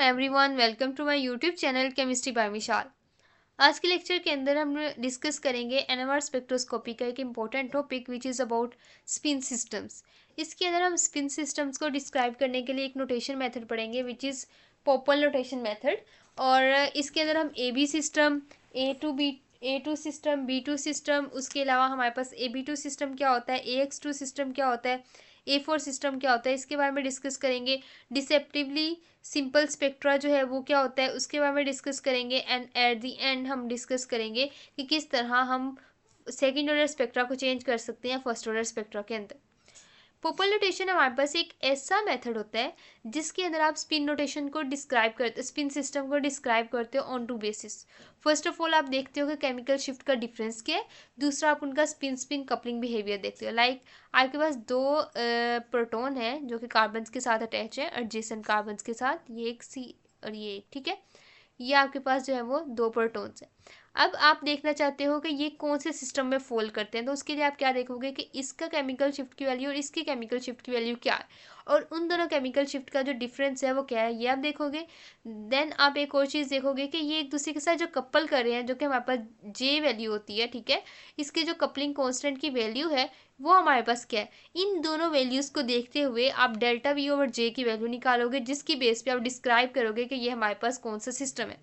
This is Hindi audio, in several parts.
Everyone, welcome to my YouTube channel chemistry by Vishal. आज के लेक्चर के अंदर हम डिस्कस करेंगे एनएमआर स्पेक्ट्रोस्कोपी का एक important topic which is about spin systems. इसके अंदर हम स्पिन सिस्टम्स को डिस्क्राइब करने के लिए एक नोटेशन मेथड पढ़ेंगे which is Pople notation method. और इसके अंदर हम A B system, A2 system, B2 system, उसके अलावा हमारे पास AB2 सिस्टम क्या होता है, AX2 सिस्टम क्या होता है, A4 सिस्टम क्या होता है, इसके बारे में डिस्कस करेंगे। डिसेप्टिवली सिंपल स्पेक्ट्रा जो है वो क्या होता है उसके बारे में डिस्कस करेंगे। एंड एट द एंड हम डिस्कस करेंगे कि किस तरह हम सेकेंड ऑर्डर स्पेक्ट्रा को चेंज कर सकते हैं फर्स्ट ऑर्डर स्पेक्ट्रा के अंदर। पोपल नोटेशन हमारे पास एक ऐसा मेथड होता है जिसके अंदर आप स्पिन नोटेशन को डिस्क्राइब करते, स्पिन सिस्टम को डिस्क्राइब करते हो on to basis. First of all आप देखते हो कि केमिकल शिफ्ट का डिफरेंस क्या है। दूसरा आप उनका स्पिन स्पिन कपलिंग बिहेवियर देखते हो। लाइक आपके पास दो प्रोटॉन है जो कि कार्बन के साथ अटैच है, एडजेसेंट कार्बन के साथ, ये एक सी और ये एक, ठीक है। ये आपके पास जो है वो दो प्रोटॉन्स हैं। अब आप देखना चाहते हो कि ये कौन से सिस्टम में फोल्ड करते हैं, तो उसके लिए आप क्या देखोगे कि इसका केमिकल शिफ्ट की वैल्यू और इसकी केमिकल शिफ्ट की वैल्यू क्या है, और उन दोनों केमिकल शिफ्ट का जो डिफरेंस है वो क्या है, ये आप देखोगे। देन आप एक और चीज़ देखोगे कि ये एक दूसरे के साथ जो कपल कर रहे हैं, जो कि हमारे पास जे वैल्यू होती है, ठीक है। इसके जो कपलिंग कॉन्स्टेंट की वैल्यू है वो हमारे पास क्या है। इन दोनों वैल्यूज़ को देखते हुए आप डेल्टा वी ओवर जे की वैल्यू निकालोगे, जिसकी बेस पे आप डिस्क्राइब करोगे कि ये हमारे पास कौन सा सिस्टम है।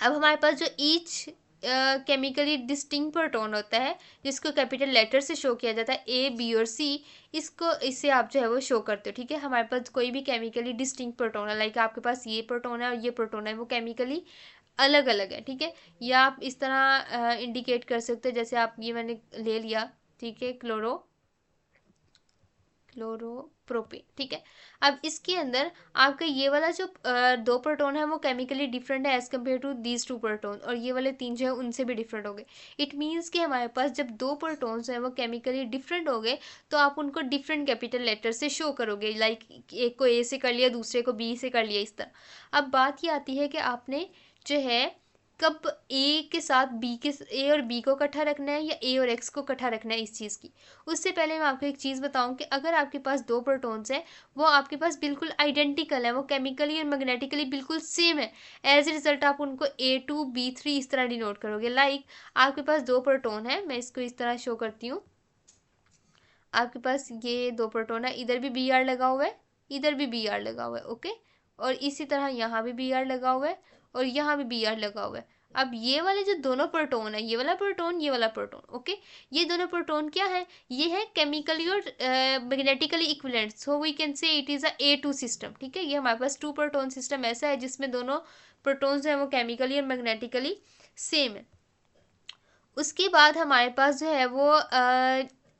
अब हमारे पास जो ईच केमिकली डिस्टिंक्ट प्रोटॉन होता है जिसको कैपिटल लेटर से शो किया जाता है, ए बी और सी, इसको इससे आप जो है वो शो करते हो, ठीक है। हमारे पास कोई भी केमिकली डिस्टिंक्ट प्रोटॉन है, लाइक आपके पास ये प्रोटॉन है और ये प्रोटॉन है, वो केमिकली अलग अलग है, ठीक है। या आप इस तरह इंडिकेट कर सकते हो, जैसे आप ये मैंने ले लिया, ठीक है, क्लोरोप्रोपेन, ठीक है। अब इसके अंदर आपका ये वाला जो दो प्रोटॉन है वो केमिकली डिफरेंट है as compare to these two proton, और ये वाले तीन जो है उनसे भी डिफरेंट हो गए। इट मीन्स कि हमारे पास जब दो प्रोटॉन्स हैं वो केमिकली डिफरेंट हो गए तो आप उनको डिफरेंट कैपिटल लेटर से शो करोगे। लाइक एक को ए से कर लिया, दूसरे को बी से कर लिया, इस तरह। अब बात ये आती है कि आपने जो है कब ए के साथ बी के, ए और बी को इकट्ठा रखना है या ए और एक्स को इकट्ठा रखना है इस चीज़ की। उससे पहले मैं आपको एक चीज़ बताऊं कि अगर आपके पास दो प्रोटॉन्स हैं वो आपके पास बिल्कुल आइडेंटिकल है, वो केमिकली और मैग्नेटिकली बिल्कुल सेम है, एज ए रिजल्ट आप उनको A2B3 इस तरह डिनोट करोगे। लाइक आपके पास दो प्रोटॉन है, मैं इसको इस तरह शो करती हूँ। आपके पास ये दो प्रोटॉन है, इधर भी Br लगा हुआ है, इधर भी Br लगा हुआ है, ओके। और इसी तरह यहाँ भी Br लगा हुआ है और यहाँ भी Br लगा हुआ है। अब ये वाले जो दोनों प्रोटॉन है, ये वाला प्रोटॉन, ये वाला प्रोटॉन, ओके, ये दोनों प्रोटॉन क्या है, ये है केमिकली और magnetically equivalent, so we can say it is a A2 system, ठीक है। ये हमारे पास टू प्रोटॉन सिस्टम ऐसा है जिसमें दोनों प्रोटॉन्स हैं वो केमिकली और मैग्नेटिकली सेम है। उसके बाद हमारे पास जो है वो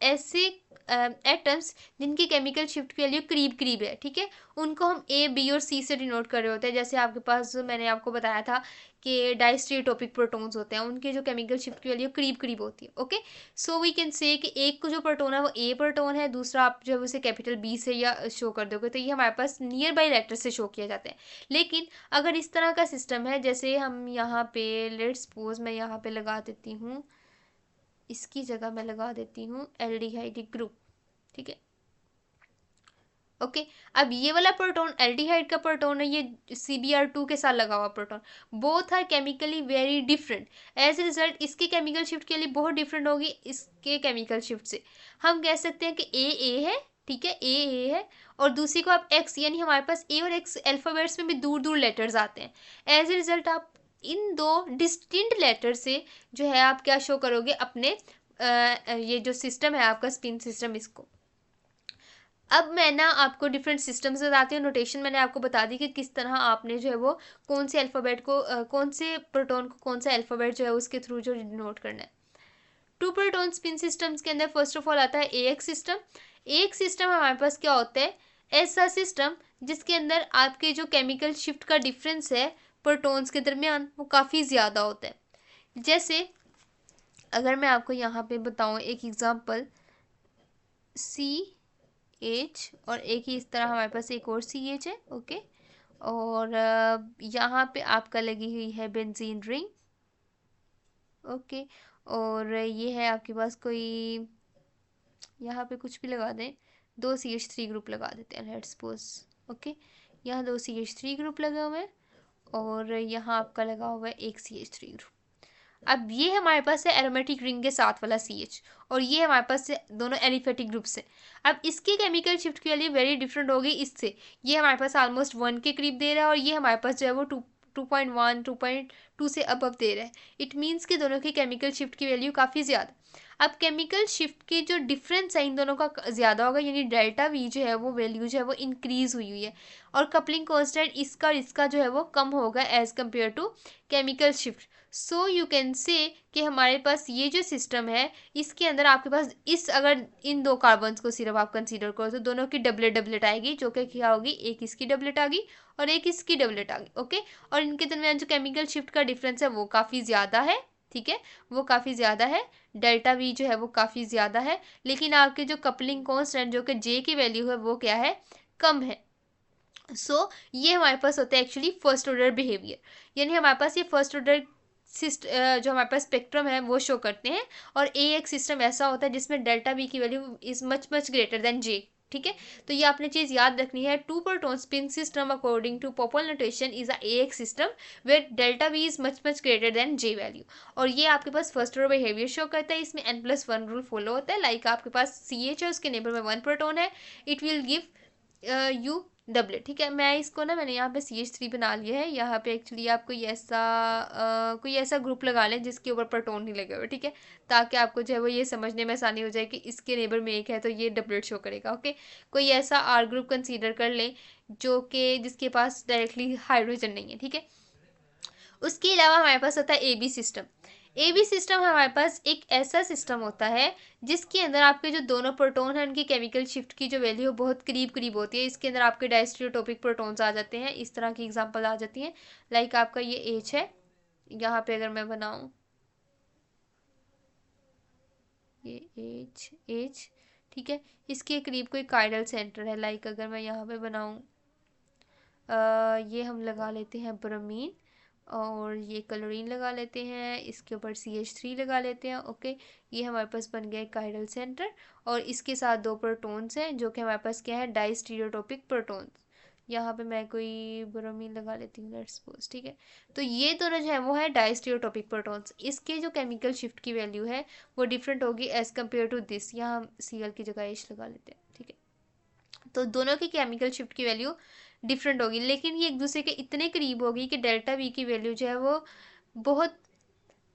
ऐसे एटम्स जिनकी केमिकल शिफ्ट की वैल्यू करीब करीब है, ठीक है, उनको हम ए बी और सी से डिनोट कर रहे होते हैं। जैसे आपके पास जो मैंने आपको बताया था कि डाइस्टेरियोटोपिक प्रोटॉन्स होते हैं, उनके जो केमिकल शिफ्ट की वैल्यू करीब करीब होती है, okay. So we can say कि एक को जो प्रोटॉन है वो ए प्रोटॉन है, दूसरा आप जब उसे कैपिटल बी से या शो कर दोगे तो ये हमारे पास नियर बाई लेटर से शो किया जाता है। लेकिन अगर इस तरह का सिस्टम है, जैसे हम यहाँ पे लेट्स सपोज मैं यहाँ पे लगा देती हूँ, इसकी जगह मैं लगा देती हूँ एल्डिहाइड ग्रुप, ठीक है, ओके। अब ये वाला प्रोटॉन एल्डिहाइड का प्रोटॉन है, ये CBr2 के साथ लगा हुआ proton, both are chemically very different. As a result इसकी केमिकल शिफ्ट के लिए बहुत डिफरेंट होगी इसके केमिकल शिफ्ट से। हम कह सकते हैं कि ए है, ठीक है, ए है, और दूसरी को आप एक्स, यानी हमारे पास ए और एक्स अल्फाबेट्स में भी दूर दूर लेटर्स आते हैं। एज ए रिजल्ट आप इन दो डिस्टिंक्ट लेटर से जो है आप क्या शो करोगे अपने ये जो सिस्टम है आपका स्पिन सिस्टम, इसको। अब मैं ना आपको डिफरेंट सिस्टम्स बताती हूँ। नोटेशन मैंने आपको बता दी कि किस तरह आपने जो है वो कौन से अल्फ़ाबेट को कौन से प्रोटॉन को कौन सा अल्फ़ाबेट जो है उसके थ्रू जो नोट करना है। टू प्रोटॉन स्पिन सिस्टम्स के अंदर फर्स्ट ऑफ ऑल आता है AX सिस्टम। AX सिस्टम हमारे पास क्या होता है, ऐसा सिस्टम जिसके अंदर आपके जो केमिकल शिफ्ट का डिफरेंस है प्रोटॉन्स के दरमियान वो काफ़ी ज़्यादा होता है। जैसे अगर मैं आपको यहाँ पे बताऊँ एक एग्जांपल, CH और एक ही इस तरह हमारे पास एक और CH है, ओके। और यहाँ पे आपका लगी हुई है बेंजीन रिंग, ओके। और ये है आपके पास कोई, यहाँ पे कुछ भी लगा दें, दो CH3 ग्रुप लगा देते हैं लेट्स सपोज, ओके। यहाँ 2 CH3 ग्रुप लगे हुए हैं और यहाँ आपका लगा हुआ है एक CH3 ग्रुप। अब ये हमारे पास है एरोमेटिक रिंग के साथ वाला CH और ये हमारे पास है दोनों एलिफेटिक ग्रुप्स है। अब इसकी केमिकल शिफ्ट के लिए वेरी डिफरेंट होगी इससे। ये हमारे पास ऑलमोस्ट 1 के करीब दे रहा है और ये हमारे पास जो है वो 2.1 2.2 से अब दे रहा है। इट मीन्स कि दोनों की केमिकल शिफ्ट की वैल्यू काफ़ी ज़्यादा। अब केमिकल शिफ्ट की जो डिफरेंस है इन दोनों का ज़्यादा होगा, यानी डेल्टा वी जो है वो वैल्यू जो है वो इंक्रीज हुई है और कपलिंग कांस्टेंट इसका और इसका जो है वो कम होगा as compare to chemical shift. So you can say कि हमारे पास ये जो सिस्टम है इसके अंदर आपके पास इस अगर इन दो कार्बन्स को सिर्फ आप कंसीडर करो तो दोनों की डबलेट डबलेट आएगी, जो कि क्या होगी, एक इसकी डबलेट आ गई और एक इसकी डबलेट आ गई। ओके, और इनके दरमियान जो केमिकल शिफ्ट का डिफरेंस है वो काफ़ी ज़्यादा है। ठीक है, वो काफ़ी ज़्यादा है, डेल्टा वी जो है वो काफ़ी ज़्यादा है, लेकिन आपके जो कपलिंग कांस्टेंट जो कि जे की वैल्यू है वो क्या है, कम है। सो ये हमारे पास होता है एक्चुअली फर्स्ट ऑर्डर बिहेवियर, यानी हमारे पास ये फर्स्ट ऑर्डर जो हमारे पास स्पेक्ट्रम है वो शो करते हैं। और ए एक सिस्टम ऐसा होता है जिसमें डेल्टा वी की value is much much greater than J. ठीक है, तो ये आपने चीज़ याद रखनी है। 2 proton spin system according to popular notation is a AX system where delta V is much much greater than J value. और ये आपके पास फर्स्ट ऑर्डर बिहेवियर शो करता है। इसमें N+1 रूल फॉलो होता है। लाइक आपके पास CH है, उसके नेबर में 1 प्रोटॉन है, it will give you doublet. ठीक है, मैं इसको ना मैंने यहाँ पे CH3 बना लिया है। यहाँ पे एक्चुअली आप कोई ऐसा ग्रुप लगा लें जिसके ऊपर प्रोटॉन नहीं लगे हुए। ठीक है, ताकि आपको जो है वो ये समझने में आसानी हो जाए कि इसके नेबर में एक है तो ये डबलेट शो करेगा। ओके, कोई ऐसा R ग्रुप कंसीडर कर लें जो कि जिसके पास डायरेक्टली हाइड्रोजन नहीं है। ठीक है, उसके अलावा हमारे पास होता है AB सिस्टम। AB सिस्टम हमारे पास एक ऐसा सिस्टम होता है जिसके अंदर आपके जो दोनों प्रोटॉन हैं उनकी केमिकल शिफ्ट की जो वैल्यू बहुत करीब करीब होती है। इसके अंदर आपके डायस्टेरियोटॉपिक प्रोटॉन्स आ जाते हैं, इस तरह की एग्जांपल आ जाती हैं। लाइक आपका ये H है, यहाँ पे अगर मैं बनाऊँ ये H, ठीक है, इसके करीब कोई काइरल सेंटर है। लाइक अगर मैं यहाँ पे बनाऊँ ये हम लगा लेते हैं ब्रोमीन और ये क्लोरीन लगा लेते हैं, इसके ऊपर CH3 लगा लेते हैं। ओके, ये हमारे पास बन गया काइरल सेंटर और इसके साथ 2 प्रोटॉन्स हैं जो कि हमारे पास क्या है, डाइस्टीरियोटॉपिक प्रोटॉन्स। यहाँ पे मैं कोई ब्रोमीन लगा लेती हूँ लेट्स सपोज। ठीक है, तो ये दोनों जो है वो है डाइस्टीरियोटॉपिक प्रोटॉन्स। इसके जो केमिकल शिफ्ट की वैल्यू है वो डिफरेंट होगी एज कम्पेयर टू दिस। यहाँ हम Cl की जगह H लगा लेते हैं। ठीक है, तो दोनों की केमिकल शिफ्ट की वैल्यू डिफरेंट होगी, लेकिन ये एक दूसरे के इतने करीब होगी कि डेल्टा वी की वैल्यू जो है वो बहुत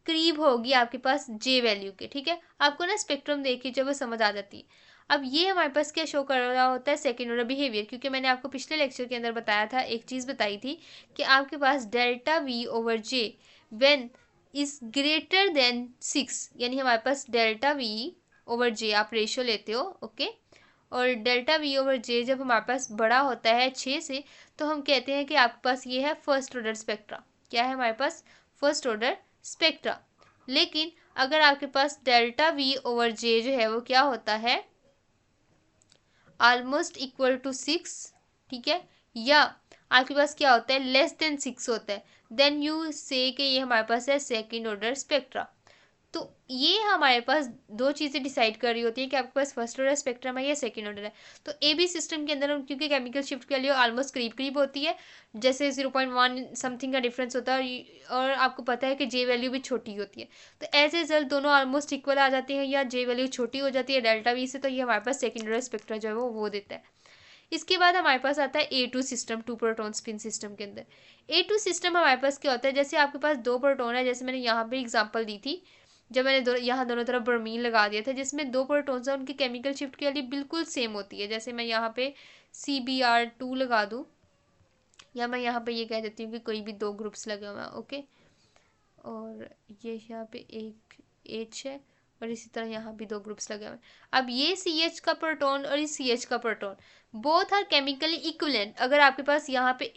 करीब होगी आपके पास जे वैल्यू के। ठीक है, आपको ना स्पेक्ट्रम देख के जब वो समझ आ जाती है। अब ये हमारे पास क्या शो कर रहा होता है, सेकेंड ऑर्डर बिहेवियर, क्योंकि मैंने आपको पिछले लेक्चर के अंदर बताया था, एक चीज़ बताई थी कि आपके पास delta we over J when is greater than 6, यानी हमारे पास डेल्टा वी ओवर जे आप रेशियो लेते हो। ओके, और डेल्टा वी ओवर जे जब हमारे पास बड़ा होता है 6 से, तो हम कहते हैं कि आपके पास ये है फर्स्ट ऑर्डर स्पेक्ट्रा। क्या है हमारे पास, फर्स्ट ऑर्डर स्पेक्ट्रा। लेकिन अगर आपके पास डेल्टा वी ओवर जे जो है वो क्या होता है, ऑलमोस्ट इक्वल टू 6, ठीक है, या आपके पास क्या होता है, लेस देन 6 होता है, देन यू से कि ये हमारे पास है सेकेंड ऑर्डर स्पेक्ट्रा। तो ये हमारे पास दो चीज़ें डिसाइड कर रही होती है कि आपके पास फर्स्ट ऑर्डर स्पेक्ट्रम है या सेकंड ऑर्डर है। तो AB सिस्टम के अंदर क्योंकि केमिकल शिफ्ट की वैल्यू ऑलमोस्ट करीब करीब होती है, जैसे 0.1 समथिंग का डिफरेंस होता है और आपको पता है कि जे वैल्यू भी छोटी होती है, तो एज ए रिजल्ट दोनों ऑलमोस्ट इक्वल आ जाते हैं या जे वैल्यू छोटी हो जाती है डेल्टा वी से, तो ये हमारे पास सेकेंड ऑर्डर स्पेक्ट्रा जो है वो देता है। इसके बाद हमारे पास आता है A2 system, 2 proton spin system के अंदर। A2 सिस्टम हमारे पास क्या होता है, जैसे आपके पास 2 प्रोटॉन है, जैसे मैंने यहाँ पे एग्जांपल दी थी जब मैंने यहाँ दोनों तरफ ब्रोमीन लगा दिया था, जिसमें 2 प्रोटॉन्स हैं, उनकी केमिकल शिफ्ट की वैल्यू बिल्कुल सेम होती है। जैसे मैं यहाँ पे CBr2 लगा दूँ, या मैं यहाँ पे ये कह देती हूँ कि कोई भी 2 ग्रुप्स लगे हुए हैं। ओके, और ये यहाँ पे एक H है और इसी तरह यहाँ भी 2 ग्रुप्स लगे हुए हैं। अब ये CH का प्रोटॉन और इस CH का proton both are chemically equivalent. अगर आपके पास यहाँ पे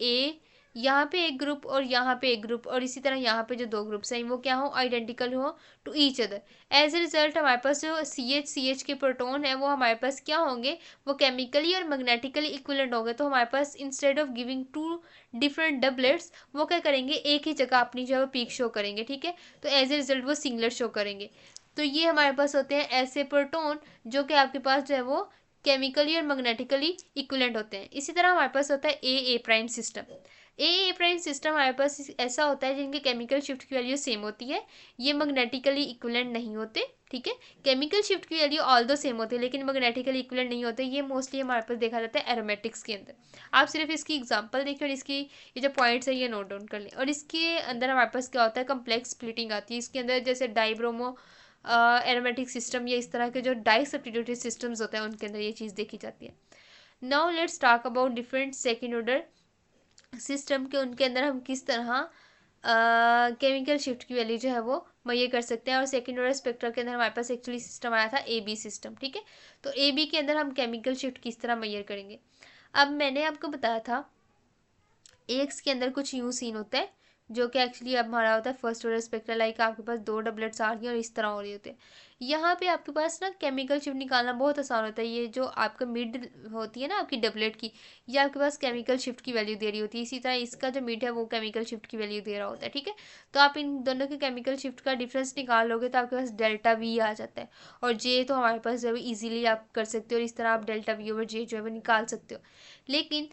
यहाँ पे एक ग्रुप और यहाँ पे एक ग्रुप और इसी तरह यहाँ पे जो 2 ग्रुप्स हैं वो क्या हो, आइडेंटिकल हो to each other. As a result हमारे पास जो CH के प्रोटॉन है वो हमारे पास क्या होंगे, वो केमिकली और मैग्नेटिकली इक्विवेलेंट होंगे। तो हमारे पास instead of giving 2 different doublets वो क्या करेंगे, एक ही जगह अपनी जो है पीक शो करेंगे। ठीक है, तो एज ए रिजल्ट वो सिंगलेट शो करेंगे। तो ये हमारे पास होते हैं ऐसे प्रोटॉन जो कि आपके पास जो है वो केमिकली और मैग्नेटिकली इक्विवेलेंट होते हैं। इसी तरह हमारे पास होता है ए प्राइम सिस्टम। ए प्राइम सिस्टम हमारे पास ऐसा होता है जिनके केमिकल शिफ्ट की वैल्यू सेम होती है, ये मैग्नेटिकली इक्विवेलेंट नहीं होते, ठीक है। केमिकल शिफ्ट की वैल्यू ऑल दो सेम होती है लेकिन मैग्नेटिकली इक्विवेलेंट नहीं होते। ये मोस्टली हमारे पास देखा जाता है एरोमेटिक्स के अंदर। आप सिर्फ इसकी एग्जांपल देखिए और इसकी ये जो पॉइंट्स है ये नोट डाउन कर लें। और इसके अंदर हमारे पास क्या होता है, कम्प्लेक्स स्प्लिटिंग आती है इसके अंदर, जैसे डाइब्रोमो एरोमेटिक सिस्टम या इस तरह के जो डाई सब्स्टिट्यूटेड सिस्टम्स होते हैं उनके अंदर ये चीज़ देखी जाती है। Now let's talk about different second order system के, उनके अंदर हम किस तरह केमिकल शिफ्ट की वैल्यू जो है वो मेजर कर सकते हैं। और सेकेंड ऑर्डर स्पेक्ट्रम के अंदर हमारे पास एक्चुअली सिस्टम आया था ए बी सिस्टम, ठीक है। तो ए बी के अंदर हम केमिकल शिफ्ट किस तरह मेजर करेंगे। अब मैंने आपको बताया था एक्स के अंदर कुछ यूं सीन होता है जो कि एक्चुअली अब हमारा होता है फर्स्ट ऑर्डर स्पेक्ट्रम, लाइक आपके पास दो डबलेट्स आ रही हैं और इस तरह हो रही होते हैं। यहाँ पे आपके पास ना केमिकल शिफ्ट निकालना बहुत आसान होता है। ये जो आपका मिड होती है ना आपकी डबलेट की, ये आपके पास केमिकल शिफ्ट की वैल्यू दे रही होती है। इसी तरह इसका जो मिड है वो केमिकल शिफ्ट की वैल्यू दे रहा होता है, ठीक है। तो आप इन दोनों के केमिकल शिफ्ट का डिफरेंस निकाल लोगे तो आपके पास डेल्टा वी आ जाता है। और जे तो हमारे पास जो है ईजिली आप कर सकते हो और इस तरह आप डेल्टा वी ओवर जे जो है वो निकाल सकते हो। लेकिन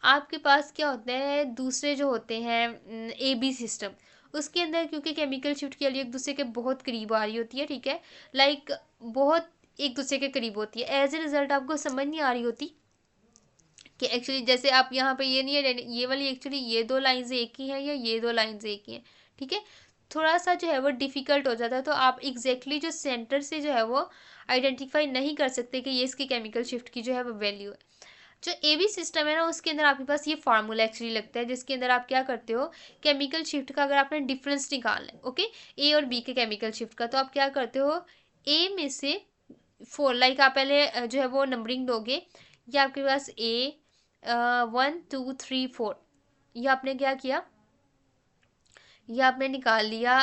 आपके पास क्या होता है, दूसरे जो होते हैं ए बी सिस्टम, उसके अंदर क्योंकि केमिकल शिफ्ट की वैल्यू एक दूसरे के बहुत करीब आ रही होती है, ठीक है, लाइक बहुत एक दूसरे के करीब होती है। एज ए रिजल्ट आपको समझ नहीं आ रही होती कि एक्चुअली जैसे आप यहाँ पे ये नहीं है ये वाली एक्चुअली ये दो लाइंस एक ही हैं या ये दो लाइंस एक ही हैं, ठीक है। थोड़ा सा जो है वो डिफ़िकल्ट हो जाता है। तो आप एग्जैक्टली जो सेंटर से जो है वो आइडेंटिफाई नहीं कर सकते कि ये इसकी केमिकल शिफ्ट की जो है वो वैल्यू है। जो ए बी सिस्टम है ना उसके अंदर आपके पास ये फार्मूला एक्चुअली लगता है जिसके अंदर आप क्या करते हो, केमिकल शिफ्ट का अगर आपने डिफरेंस निकालना है, ओके, ए और बी के केमिकल शिफ्ट का, तो आप क्या करते हो, ए में से 4, लाइक आप पहले जो है वो नंबरिंग दोगे। ये आपके पास ए 1 2 3 4, ये आपने क्या किया, ये आपने निकाल लिया।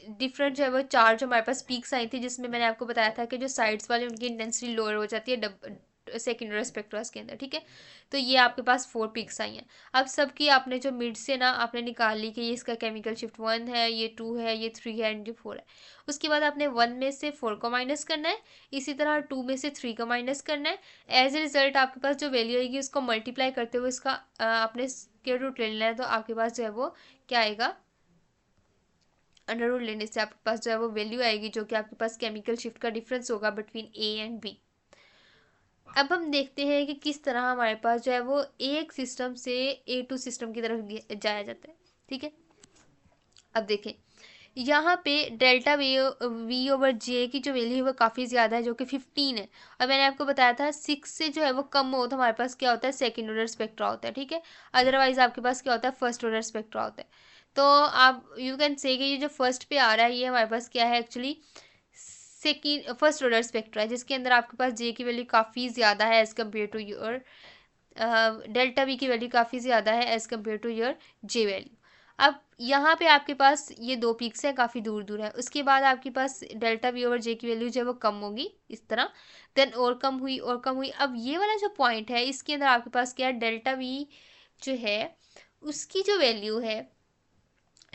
डिफरेंट जो है वो चार जो हमारे पास पीक्स आई थी जिसमें मैंने आपको बताया था कि जो साइड्स वाले उनकी इंटेंसिटी लोअर हो जाती है सेकेंड ऑर्डर स्पेक्ट्रस के अंदर, ठीक है। तो ये आपके पास 4 पिक्स आई हैं। अब सबकी आपने जो मिड से ना आपने निकाल ली कि ये इसका केमिकल शिफ्ट 1 है, ये 2 है, ये 3 है एंड ये 4 है। उसके बाद आपने 1 में से 4 को माइनस करना है, इसी तरह 2 में से 3 को माइनस करना है। एज ए रिजल्ट आपके पास जो वैल्यू आएगी उसको मल्टीप्लाई करते हुए इसका आपने स्क्वायर रूट ले लेना है। तो आपके पास जो है वो क्या आएगा, अंडर रूट लेने से आपके पास जो है वो वैल्यू आएगी जो कि आपके पास केमिकल शिफ्ट का डिफरेंस होगा बिटवीन ए एंड बी। अब हम देखते हैं कि किस तरह हमारे पास जो है वो एक सिस्टम से A2 सिस्टम की तरफ जाया जाता है, ठीक है। अब देखें यहाँ पे डेल्टा वी ओवर जे की जो वैल्यू है वो काफ़ी ज़्यादा है जो कि 15 है। और मैंने आपको बताया था 6 से जो है वो कम हो तो हमारे पास क्या होता है, सेकेंड ऑर्डर स्पेक्ट्रा होता है, ठीक है। अदरवाइज आपके पास क्या होता है, फर्स्ट ऑर्डर स्पेक्ट्रा होता है। तो आप यू कैन से कि ये जो फर्स्ट पे आ रहा है ये हमारे पास क्या है, actually second first order spectra है जिसके अंदर आपके पास जे की वैल्यू काफ़ी ज़्यादा है as compare to your delta V की वैल्यू काफ़ी ज़्यादा है as compare to your J value. अब यहाँ पे आपके पास ये दो पीक्स हैं, काफ़ी दूर दूर है। उसके बाद आपके पास डेल्टा वी ओवर जे की वैल्यू जो है वो कम होगी इस तरह, देन और कम हुई और कम हुई। अब ये वाला जो पॉइंट है इसके अंदर आपके पास क्या है, डेल्टा वी जो है उसकी जो वैल्यू है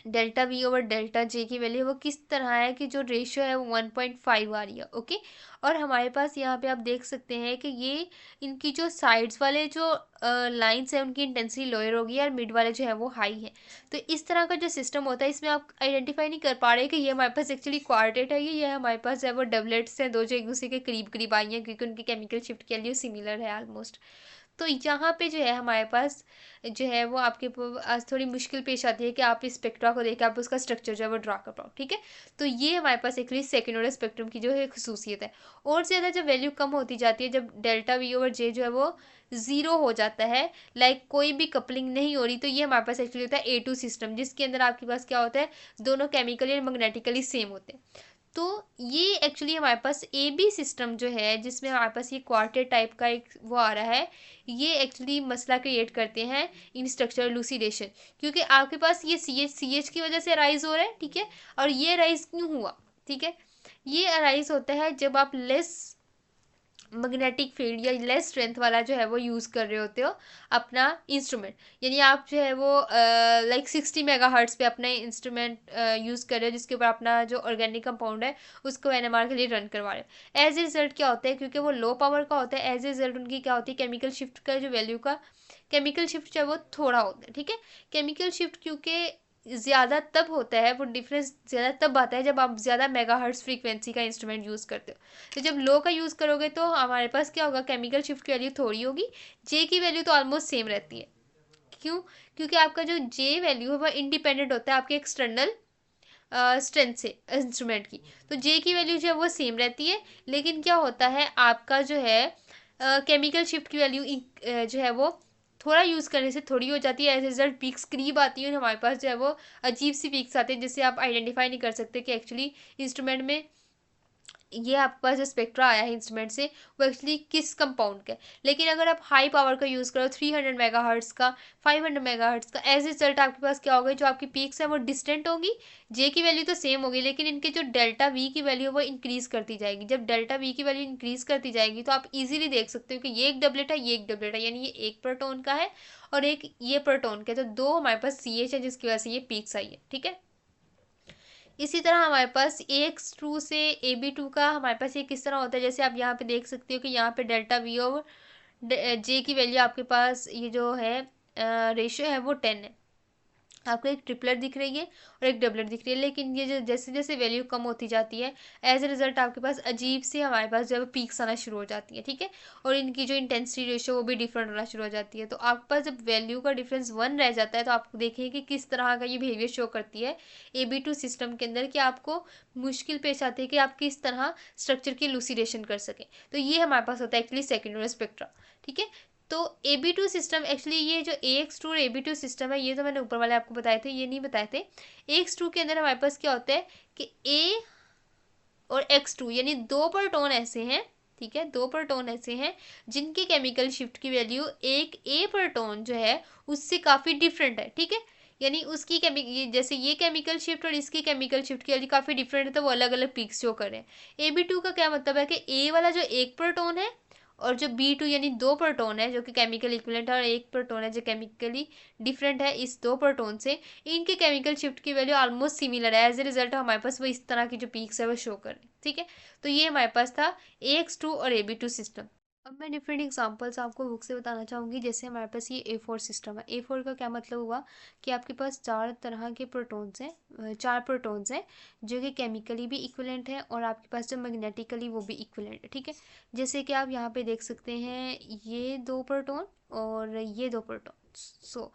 delta we over delta J की वैल्यू वो किस तरह है कि जो रेशियो है वो 1.5 आ रही है, ओके। और हमारे पास यहाँ पे आप देख सकते हैं कि ये इनकी जो साइड्स वाले जो लाइंस है उनकी इंटेंसिटी लोअर होगी और मिड वाले जो है वो हाई है। तो इस तरह का जो सिस्टम होता है इसमें आप आइडेंटिफाई नहीं कर पा रहे कि ये हमारे पास एक्चुअली क्वार्टेट है ये हमारे पास जो है वो डबलेट्स हैं, दो जो एक दूसरे के करीब करीब आई हैं क्योंकि उनकी केमिकल शिफ्ट की वैल्यू सिमिलर है ऑलमोस्ट। तो यहाँ पे जो है हमारे पास जो है वो आपके आज थोड़ी मुश्किल पेश आती है कि आप इस स्पेक्ट्रा को देख के आप उसका स्ट्रक्चर जो है वो ड्रा कर पाओ, ठीक है। तो ये हमारे पास एक सेकेंड ऑर्डर स्पेक्ट्रम की जो है खसूसियत है। और ज़्यादा जब वैल्यू कम होती जाती है, जब डेल्टा वी ओवर जे जो है वो ज़ीरो हो जाता है, लाइक कोई भी कपलिंग नहीं हो रही, तो ये हमारे पास एक्चुअली होता है A2 सिस्टम जिसके अंदर आपके पास क्या होता है, दोनों केमिकली और मैग्नेटिकली सेम होते हैं। तो ये एक्चुअली हमारे पास ए बी सिस्टम जो है जिसमें हमारे पास ये क्वार्टर टाइप का एक वो आ रहा है, ये एक्चुअली मसला क्रिएट करते हैं इन स्ट्रक्चरल लूसीडेशन, क्योंकि आपके पास ये सी एच की वजह से राइज हो रहा है, ठीक है। और ये राइज क्यों हुआ, ठीक है, ये अराइज होता है जब आप लेस मैग्नेटिक फील्ड या लेस स्ट्रेंथ वाला जो है वो यूज़ कर रहे होते हो अपना इंस्ट्रूमेंट। यानी आप जो है वो लाइक 60 मेगाहर्ट्ज पे अपना इंस्ट्रूमेंट यूज़ कर रहे हो, जिसके ऊपर अपना जो ऑर्गेनिक कंपाउंड है उसको एनएमआर के लिए रन करवा रहे हो। एज ए रिजल्ट क्या होता है, क्योंकि वो लो पावर का होता है, एज ए रिजल्ट उनकी क्या होती है, केमिकल शिफ्ट का जो वैल्यू का केमिकल शिफ्ट जो है वो थोड़ा होता है। ठीक है, केमिकल शिफ्ट क्योंकि ज़्यादा तब होता है, वो डिफरेंस ज़्यादा तब आता है जब आप ज़्यादा मेगाहर्ट्ज फ्रीक्वेंसी का इंस्ट्रूमेंट यूज़ करते हो। तो जब लो का यूज़ करोगे तो हमारे पास क्या होगा, केमिकल शिफ्ट की वैल्यू थोड़ी होगी, जे की वैल्यू तो ऑलमोस्ट सेम रहती है। क्यों? क्योंकि आपका जो जे वैल्यू है वह इंडिपेंडेंट होता है आपके एक्सटर्नल स्ट्रेंथ से इंस्ट्रूमेंट की। तो जे की वैल्यू जो है वो सेम रहती है, लेकिन क्या होता है आपका जो है केमिकल शिफ्ट की वैल्यू जो है वो थोड़ा यूज़ करने से थोड़ी हो जाती है। एज रिजल्ट पीक्स करीब आती है, हमारे पास जो है वो अजीब सी पीक्स आते हैं, जिससे आप आइडेंटिफाई नहीं कर सकते कि एक्चुअली इंस्ट्रूमेंट में ये आपके पास जो स्पेक्ट्रा आया है इंस्ट्रूमेंट से वो एक्चुअली किस कंपाउंड का है। लेकिन अगर आप हाई पावर का यूज़ करो 300 मेगाहर्ट्ज़ का, 500 मेगाहर्ट्ज़ का, एज रिजल्ट आपके पास क्या होगा, जो आपकी पीक्स है वो डिस्टेंट होगी, जे की वैल्यू तो सेम होगी, लेकिन इनके जो डेल्टा वी की वैल्यू वो इंक्रीज़ करती जाएगी। जब डेल्टा वी की वैल्यू इंक्रीज़ करती जाएगी तो आप इजीली देख सकते हो कि ये एक डबलेट है, ये एक डबलेट है, यानी ये एक प्रोटॉन का है और एक ये प्रोटॉन का है। तो दो हमारे पास सी एच है, जिसकी वजह से ये पीक्स आई है। ठीक है, इसी तरह हमारे पास ए एक्स टू से ए बी टू का हमारे पास ये किस तरह होता है, जैसे आप यहाँ पे देख सकते हो कि यहाँ पे डेल्टा वी और जे की वैल्यू आपके पास ये जो है रेशियो है वो 10 है। आपको एक ट्रिपलेट दिख रही है और एक डबलेट दिख रही है, लेकिन ये जो जैसे जैसे वैल्यू कम होती जाती है, एज ए रिजल्ट आपके पास अजीब से हमारे पास जो है पीक्स आना शुरू हो जाती है। ठीक है, और इनकी जो इंटेंसिटी रेशियो वो भी डिफरेंट होना शुरू हो जाती है। तो आपके पास जब वैल्यू का डिफरेंस 1 रह जाता है तो आप देखें कि किस तरह का ये बिहेवियर शो करती है AB2 सिस्टम के अंदर, कि आपको मुश्किल पेश आती है कि आप किस तरह स्ट्रक्चर की लूसीडेशन कर सकें। तो ये हमारे पास होता है एक्चुअली सेकेंडरी स्पेक्ट्रा। ठीक है, तो AB2 सिस्टम एक्चुअली, ये जो AX2 और AB2 सिस्टम है ये तो मैंने ऊपर वाले आपको बताए थे, ये नहीं बताए थे। AX2 के अंदर हमारे पास क्या होता है कि A और X2 यानी दो प्रोटॉन ऐसे हैं। ठीक है, दो प्रोटॉन ऐसे हैं जिनकी केमिकल शिफ्ट की वैल्यू एक A प्रोटॉन जो है उससे काफ़ी डिफरेंट है। ठीक है, यानी उसकी जैसे ये केमिकल शिफ्ट और इसकी केमिकल शिफ्ट की वैल्यू काफ़ी डिफरेंट है, तो वो अलग अलग पीक्स शो कर रहे हैं। AB2 का क्या मतलब है कि A वाला जो एक प्रोटॉन है और जो B2 यानी दो प्रोटॉन है जो कि केमिकल इक्विवेलेंट है, और एक प्रोटॉन है जो केमिकली डिफरेंट है इस दो प्रोटॉन से, इनके केमिकल शिफ्ट की वैल्यू ऑलमोस्ट सिमिलर है। एज ए रिजल्ट हमारे पास वो इस तरह की जो पीक्स है वो शो कर रहे हैं। ठीक है, तो ये हमारे पास था AX2 और AB2 सिस्टम। अब मैं डिफरेंट एग्जांपल्स आपको बुक से बताना चाहूँगी। जैसे हमारे पास ये A4 सिस्टम है। A4 का क्या मतलब हुआ कि आपके पास चार तरह के प्रोटॉन्स हैं, चार प्रोटॉन्स हैं जो कि केमिकली भी इक्विवेलेंट है और आपके पास जो मैग्नेटिकली वो भी इक्विवेलेंट है। ठीक है, जैसे कि आप यहाँ पे देख सकते हैं ये दो प्रोटॉन और ये दो प्रोटॉन। सो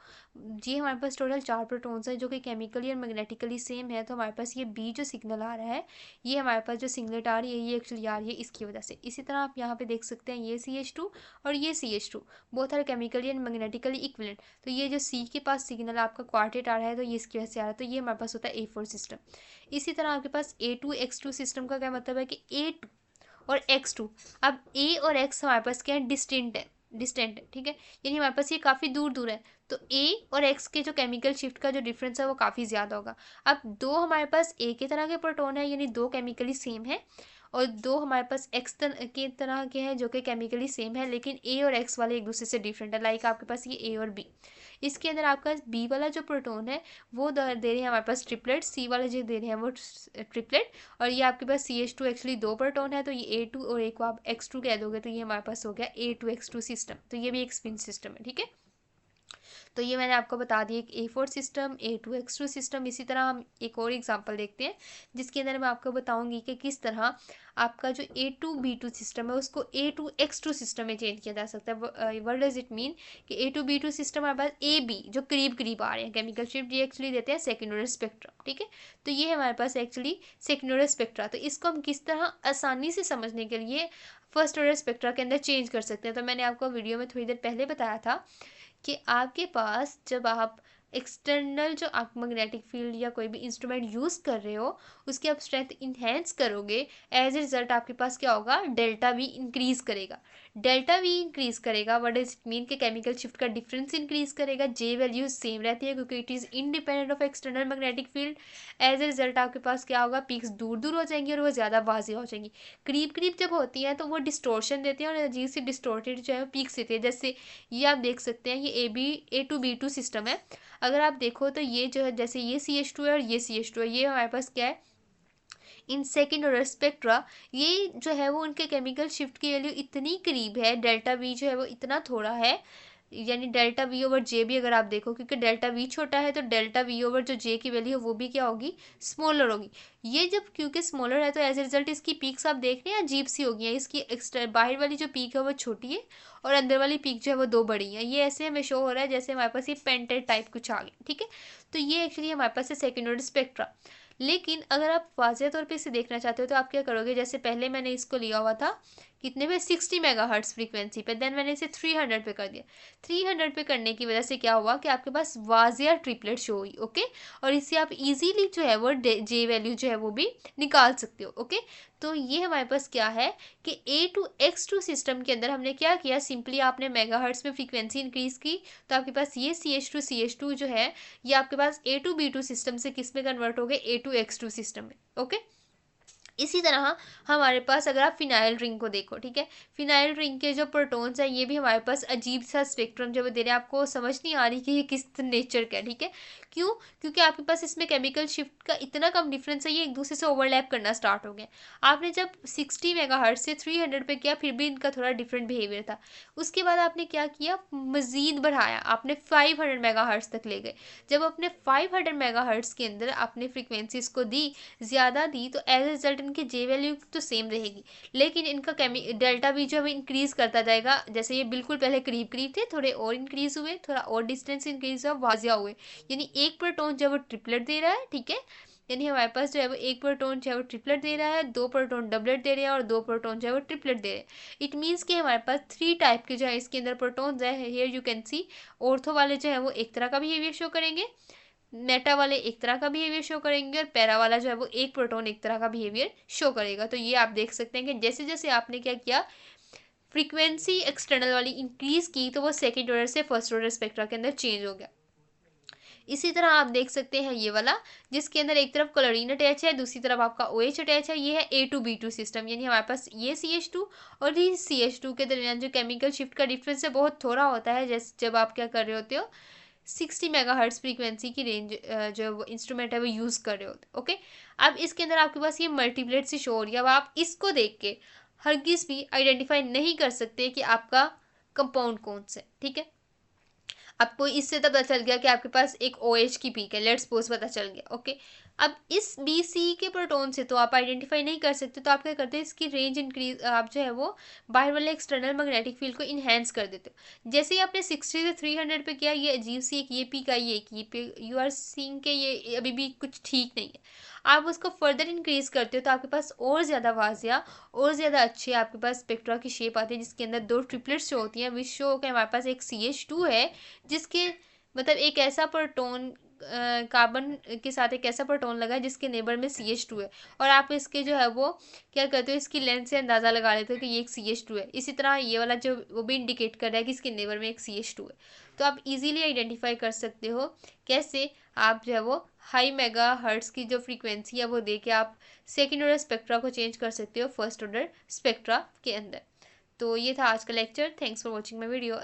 ये हमारे पास टोटल चार प्रोटॉन्स हैं जो कि केमिकली और मैग्नेटिकली सेम है। तो हमारे पास ये बी जो सिग्नल आ रहा है, ये हमारे पास जो सिंगलेट आ रही है ये एक्चुअली आ रही है इसकी वजह से। इसी तरह आप यहाँ पे देख सकते हैं ये CH2 और ये CH2 both are chemically and magnetically equivalent. तो ये जो C के पास सिग्नल आपका क्वार्टेट आ रहा है तो ये इसकी वजह से आ रहा है। तो ये हमारे पास होता है A4 सिस्टम। इसी तरह आपके पास A2X2 सिस्टम का क्या मतलब है कि A2 और X2, अब A और X हमारे पास क्या है, डिस्टेंट है। ठीक है, यानी हमारे पास ये काफ़ी दूर दूर है, तो A और X के जो केमिकल शिफ्ट का जो डिफरेंस है वो काफ़ी ज़्यादा होगा। अब दो हमारे पास A के तरह के प्रोटॉन है यानी दो केमिकली सेम है, और दो हमारे पास X के तरह के हैं जो कि केमिकली सेम है लेकिन A और X वाले एक दूसरे से डिफरेंट है। लाइक आपके पास ये A और B, इसके अंदर आपका B वाला जो प्रोटॉन है वो दे रहे हैं हमारे पास ट्रिपलेट, C वाले जो दे रहे हैं वो ट्रिपलेट, और ये आपके पास CH2 एक्चुअली दो प्रोटॉन है तो ये A2 और एक को आप X2 कह दोगे तो ये हमारे पास हो गया A2X2 सिस्टम। तो ये भी एक स्पिन सिस्टम है। ठीक है, तो ये मैंने आपको बता दिया एक A4 सिस्टम, A2X2 सिस्टम। इसी तरह हम एक और एग्जांपल देखते हैं जिसके अंदर मैं आपको बताऊंगी कि किस तरह आपका जो A2B2 सिस्टम है उसको A2X2 सिस्टम में चेंज किया जा सकता है। व्हाट डज इट मीन कि A2B2 सिस्टम हमारे पास AB जो करीब करीब आ रहे हैं केमिकल शिफ्ट, ये एक्चुअली देते हैं सेकेंडरी स्पेक्ट्रा। ठीक है, तो ये हमारे पास एक्चुअली सेकेंडरी स्पेक्ट्रा। तो इसको हम किस तरह आसानी से समझने के लिए फर्स्ट ऑर्डर स्पेक्ट्रा के अंदर चेंज कर सकते हैं। तो मैंने आपको वीडियो में थोड़ी देर पहले बताया था कि आपके पास जब आप एक्सटर्नल जो आप मैग्नेटिक फील्ड या कोई भी इंस्ट्रूमेंट यूज़ कर रहे हो उसकी आप स्ट्रेंथ इन्हेंस करोगे, एज ए रिजल्ट आपके पास क्या होगा, डेल्टा वी इंक्रीज करेगा। डेल्टा वी इंक्रीज करेगा, व्हाट डज इट मीन, के केमिकल शिफ्ट का डिफरेंस इंक्रीज करेगा, जे वैल्यू सेम रहती है क्योंकि it is independent of external magnetic field. As a result आपके पास क्या होगा, पीक्स दूर दूर हो जाएंगी और वो ज़्यादा वाज़ेह हो जाएंगी। करीब करीब जब होती हैं तो वो डिस्टोर्शन देती हैं और अजीब सी डिस्टोर्टेड जो है पीक्स देती है। जैसे ये आप देख सकते हैं, ये A2B2 सिस्टम है। अगर आप देखो तो ये जो है, जैसे ये CH2 है और ये CH2 है, ये हमारे पास क्या है, इन सेकेंड ऑर्डर स्पेक्ट्रा। ये जो है वो उनके केमिकल शिफ्ट की वैल्यू इतनी करीब है, डेल्टा वी जो है वो इतना थोड़ा है, यानी डेल्टा वी ओवर जे भी अगर आप देखो, क्योंकि डेल्टा वी छोटा है तो डेल्टा वी ओवर जो जे की वैल्यू है वो भी क्या होगी, स्मॉलर होगी। ये जब क्योंकि स्मॉलर है तो एज ए रिजल्ट इसकी पीक्स आप देख रहे हैं अजीब सी होगी हैं। इसकी एक्स्ट्रा बाहर वाली जो पीक है वो छोटी है और अंदर वाली पीक जो है वो दो बड़ी है। ये ऐसे हमें शो हो रहा है जैसे हमारे पास ये पेंटेड टाइप कुछ आ गया, ठीक है। तो ये एक्चुअली हमारे पास है सेकेंड ऑर्डर स्पेक्ट्रा। लेकिन अगर आप वाज़ेह तौर पे इसे देखना चाहते हो तो आप क्या करोगे, जैसे पहले मैंने इसको लिया हुआ था कितने पे, 60 मेगाहर्ट्ज़ फ्रीक्वेंसी पे, देन मैंने इसे 300 पे कर दिया। 300 पे करने की वजह से क्या हुआ कि आपके पास वाज़ेह ट्रिपलेट शो हुई, ओके। और इससे आप इजीली जो है वो जे वैल्यू जो है वो भी निकाल सकते हो, ओके। तो ये हमारे पास क्या है कि A2X2 सिस्टम के अंदर हमने क्या किया, सिंपली आपने मेगाहर्ट्ज़ में फ्रीक्वेंसी इंक्रीज की तो आपके पास ये CH2 जो है ये आपके पास A2B2 सिस्टम से किस में कन्वर्ट हो गए, A2X2 सिस्टम में, ओके। इसी तरह हमारे पास अगर आप फिनाइल रिंग को देखो, ठीक है, फिनाइल रिंग के जो प्रोटॉन्स हैं ये भी हमारे पास अजीब सा स्पेक्ट्रम जो दे रहे हैं, आपको समझ नहीं आ रही कि ये किस नेचर का है, ठीक है। क्यों, क्योंकि आपके पास इसमें केमिकल शिफ्ट का इतना कम डिफरेंस है, ये एक दूसरे से ओवरलैप करना स्टार्ट हो गया। आपने जब 60 मेगाहर्ट्ज़ से 300 पे किया फिर भी इनका थोड़ा डिफरेंट बिहेवियर था। उसके बाद आपने क्या किया, मज़ीद बढ़ाया, आपने 500 मेगाहर्ट्ज़ तक ले गए। जब आपने 500 मेगाहर्ट्ज़ के अंदर आपने फ्रीक्वेंसीज को दी, ज़्यादा दी, तो एज ए रिजल्ट इनकी जे वैल्यू तो सेम रहेगी, लेकिन इनका डेल्टा भी जो है इंक्रीज करता जाएगा। जैसे ये बिल्कुल पहले करीब करीब थे, थोड़े और इंक्रीज हुए, थोड़ा और डिस्टेंस इंक्रीज हुआ, वाजिया हुए। यानी एक प्रोटॉन जो है वो ट्रिपलेट दे रहा है, ठीक है। यानी हमारे पास जो है वो एक प्रोटॉन जो है वो ट्रिपलेट दे रहा है, दो प्रोटॉन डबलेट दे रहे हैं और दो प्रोटॉन जो है वो ट्रिपलेट दे रहे हैं। इट मीन्स कि हमारे पास 3 टाइप के जो है इसके अंदर प्रोटॉन्स है। Here you can see, ortho वाले जो है वो एक तरह का बिहेवियर शो करेंगे, मेटा वाले एक तरह का बिहेवियर शो करेंगे और पैरा वाला जो है वो एक प्रोटॉन एक तरह का बिहेवियर शो करेगा। तो ये आप देख सकते हैं कि जैसे जैसे आपने क्या किया, फ्रीक्वेंसी एक्सटर्नल वाली इंक्रीज की तो वो सेकेंड ऑर्डर से फर्स्ट ऑर्डर स्पेक्ट्रा के अंदर चेंज हो गया। इसी तरह आप देख सकते हैं ये वाला, जिसके अंदर एक तरफ क्लोरीन अटैच है, दूसरी तरफ आपका OH अटैच है। ये है A2B2 सिस्टम, यानी हमारे पास ये CH2 और ये CH2 के दरमियान जो केमिकल शिफ्ट का डिफरेंस है बहुत थोड़ा होता है, जैसे जब आप क्या कर रहे होते हो, 60 मेगाहर्ट्ज़ फ्रीक्वेंसी की रेंज जो इंस्ट्रूमेंट है वो यूज़ कर रहे होते, ओके। अब इसके अंदर आपके पास ये मल्टीप्लेट सी शो हो रही है। अब आप इसको देख के हरगिज़ भी आइडेंटिफाई नहीं कर सकते कि आपका कंपाउंड कौन सा है, ठीक है। आपको इससे तब पता चल गया कि आपके पास एक OH की पीक है, लेट्स सपोज पता चल गया, ओके। अब इस BC के प्रोटॉन से तो आप आइडेंटिफाई नहीं कर सकते, तो आप क्या करते हैं, इसकी रेंज इंक्रीज, आप जो है वो बाहर वाले एक्सटर्नल मैग्नेटिक फील्ड को इन्हेंस कर देते हो। जैसे ही आपने 60 से 300 पे किया, ये अजीब सी एक ये पीक आई, एक ये पीक, यू आर सीइंग के ये अभी भी कुछ ठीक नहीं है। आप उसको फर्दर इंक्रीज करते हो तो आपके पास और ज़्यादा वाजिया और ज़्यादा अच्छे आपके पास स्पेक्ट्रा की शेप आती है, जिसके अंदर दो ट्रिपलेट्स शो होती हैं। विच शो के हमारे पास एक CH2 है, जिसके मतलब एक ऐसा प्रोटॉन कार्बन के साथ एक ऐसा प्रोटॉन लगा है जिसके नेबर में CH2 है, और आप इसके जो है वो क्या करते हो, इसकी लेंथ से अंदाज़ा लगा लेते हो कि ये एक CH2 है। इसी तरह ये वाला जो वो भी इंडिकेट कर रहा है कि इसके नेबर में एक CH2 है। तो आप इजीली आइडेंटिफाई कर सकते हो कैसे, आप जो है वो हाई मेगा हर्ट्स की जो फ्रीक्वेंसी है वो दे के आप सेकेंड ऑर्डर स्पेक्ट्रा को चेंज कर सकते हो फर्स्ट ऑर्डर स्पेक्ट्रा के अंदर। तो ये था आज का lecture. Thanks for watching my video.